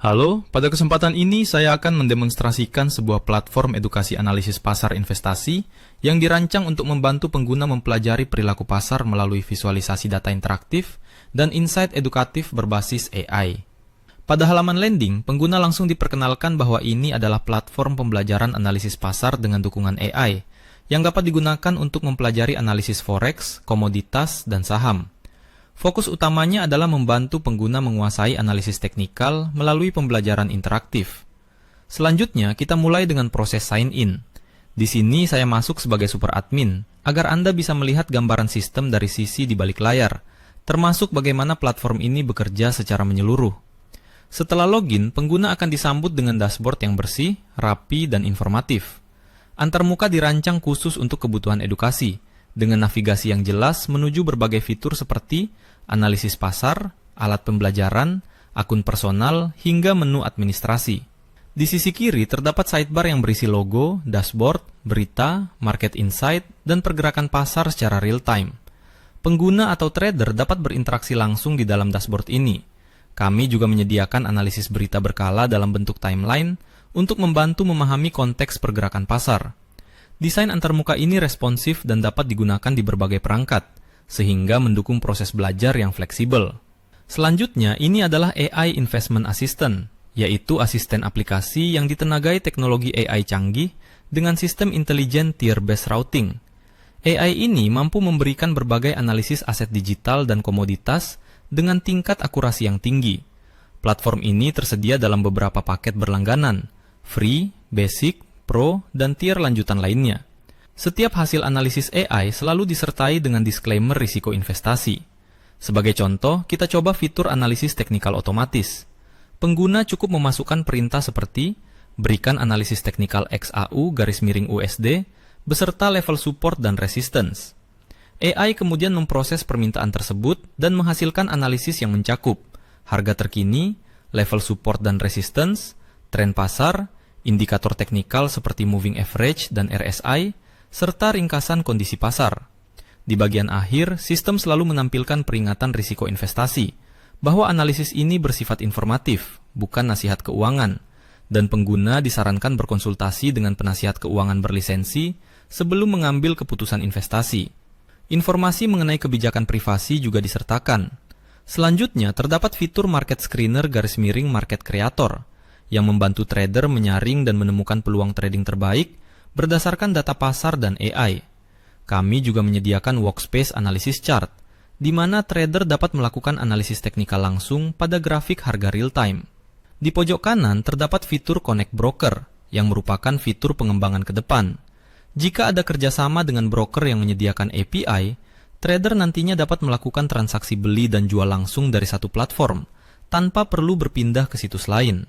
Halo, pada kesempatan ini saya akan mendemonstrasikan sebuah platform edukasi analisis pasar investasi yang dirancang untuk membantu pengguna mempelajari perilaku pasar melalui visualisasi data interaktif dan insight edukatif berbasis AI. Pada halaman landing, pengguna langsung diperkenalkan bahwa ini adalah platform pembelajaran analisis pasar dengan dukungan AI yang dapat digunakan untuk mempelajari analisis forex, komoditas, dan saham. Fokus utamanya adalah membantu pengguna menguasai analisis teknikal melalui pembelajaran interaktif. Selanjutnya, kita mulai dengan proses sign in. Di sini saya masuk sebagai super admin, agar Anda bisa melihat gambaran sistem dari sisi di balik layar, termasuk bagaimana platform ini bekerja secara menyeluruh. Setelah login, pengguna akan disambut dengan dashboard yang bersih, rapi, dan informatif. Antarmuka dirancang khusus untuk kebutuhan edukasi, dengan navigasi yang jelas menuju berbagai fitur seperti analisis pasar, alat pembelajaran, akun personal, hingga menu administrasi. Di sisi kiri terdapat sidebar yang berisi logo, dashboard, berita, market insight, dan pergerakan pasar secara real-time. Pengguna atau trader dapat berinteraksi langsung di dalam dashboard ini. Kami juga menyediakan analisis berita berkala dalam bentuk timeline untuk membantu memahami konteks pergerakan pasar. Desain antarmuka ini responsif dan dapat digunakan di berbagai perangkat, sehingga mendukung proses belajar yang fleksibel. Selanjutnya, ini adalah AI Investment Assistant, yaitu asisten aplikasi yang ditenagai teknologi AI canggih dengan sistem intelijen tier-based routing. AI ini mampu memberikan berbagai analisis aset digital dan komoditas dengan tingkat akurasi yang tinggi. Platform ini tersedia dalam beberapa paket berlangganan, free, basic, Pro, dan tier lanjutan lainnya. Setiap hasil analisis AI selalu disertai dengan disclaimer risiko investasi. Sebagai contoh, kita coba fitur analisis teknikal otomatis. Pengguna cukup memasukkan perintah seperti berikan analisis teknikal XAU_USD beserta level support dan resistance. AI kemudian memproses permintaan tersebut dan menghasilkan analisis yang mencakup harga terkini, level support dan resistance, tren pasar, indikator teknikal seperti moving average dan RSI, serta ringkasan kondisi pasar. Di bagian akhir, sistem selalu menampilkan peringatan risiko investasi, bahwa analisis ini bersifat informatif, bukan nasihat keuangan, dan pengguna disarankan berkonsultasi dengan penasihat keuangan berlisensi sebelum mengambil keputusan investasi. Informasi mengenai kebijakan privasi juga disertakan. Selanjutnya, terdapat fitur market screener_market creator, yang membantu trader menyaring dan menemukan peluang trading terbaik berdasarkan data pasar dan AI. Kami juga menyediakan workspace analisis chart, di mana trader dapat melakukan analisis teknikal langsung pada grafik harga real-time. Di pojok kanan terdapat fitur Connect Broker, yang merupakan fitur pengembangan ke depan. Jika ada kerjasama dengan broker yang menyediakan API, trader nantinya dapat melakukan transaksi beli dan jual langsung dari satu platform, tanpa perlu berpindah ke situs lain.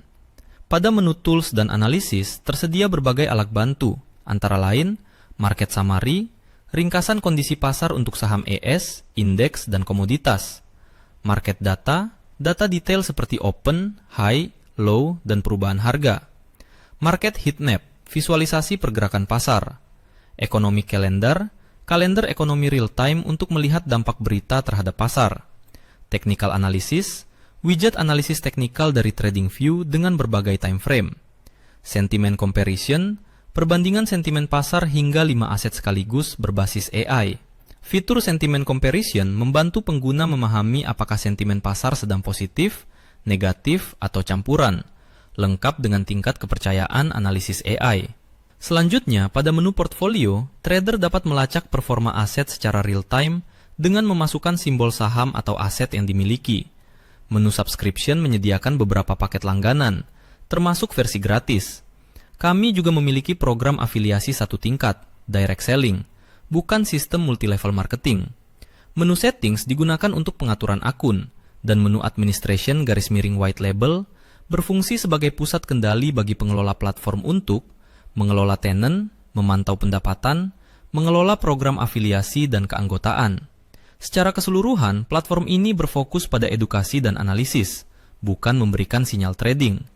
Pada menu Tools dan Analisis, tersedia berbagai alat bantu, antara lain Market Summary, ringkasan kondisi pasar untuk saham ES, indeks, dan komoditas, Market Data, data detail seperti Open, High, Low, dan perubahan harga, Market Heatmap, visualisasi pergerakan pasar, Economic Calendar, kalender ekonomi real-time untuk melihat dampak berita terhadap pasar, Technical Analysis, widget analisis teknikal dari TradingView dengan berbagai time frame, Sentiment Comparison, perbandingan sentimen pasar hingga 5 aset sekaligus berbasis AI. Fitur Sentiment Comparison membantu pengguna memahami apakah sentimen pasar sedang positif, negatif, atau campuran, lengkap dengan tingkat kepercayaan analisis AI. Selanjutnya, pada menu Portfolio, trader dapat melacak performa aset secara real-time dengan memasukkan simbol saham atau aset yang dimiliki. Menu Subscription menyediakan beberapa paket langganan, termasuk versi gratis. Kami juga memiliki program afiliasi satu tingkat, direct selling, bukan sistem multilevel marketing. Menu Settings digunakan untuk pengaturan akun, dan menu Administration_white label berfungsi sebagai pusat kendali bagi pengelola platform untuk mengelola tenant, memantau pendapatan, mengelola program afiliasi dan keanggotaan. Secara keseluruhan, platform ini berfokus pada edukasi dan analisis, bukan memberikan sinyal trading.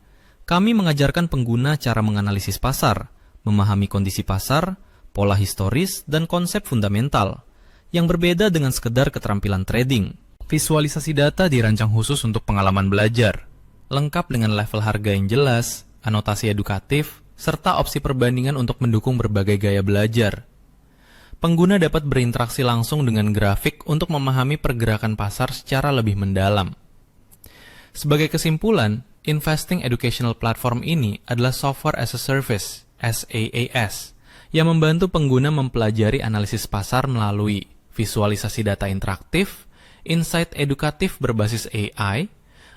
Kami mengajarkan pengguna cara menganalisis pasar, memahami kondisi pasar, pola historis, dan konsep fundamental, yang berbeda dengan sekedar keterampilan trading. Visualisasi data dirancang khusus untuk pengalaman belajar. lengkap dengan level harga yang jelas, anotasi edukatif, serta opsi perbandingan untuk mendukung berbagai gaya belajar. Pengguna dapat berinteraksi langsung dengan grafik untuk memahami pergerakan pasar secara lebih mendalam. Sebagai kesimpulan, Investing Educational Platform ini adalah Software as a Service, SaaS, yang membantu pengguna mempelajari analisis pasar melalui visualisasi data interaktif, insight edukatif berbasis AI,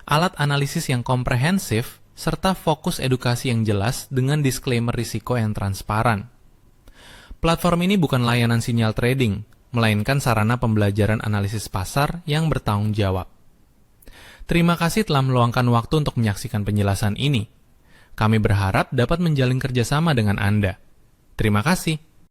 alat analisis yang komprehensif, serta fokus edukasi yang jelas dengan disclaimer risiko yang transparan. Platform ini bukan layanan sinyal trading, melainkan sarana pembelajaran analisis pasar yang bertanggung jawab. Terima kasih telah meluangkan waktu untuk menyaksikan penjelasan ini. Kami berharap dapat menjalin kerjasama dengan Anda. Terima kasih.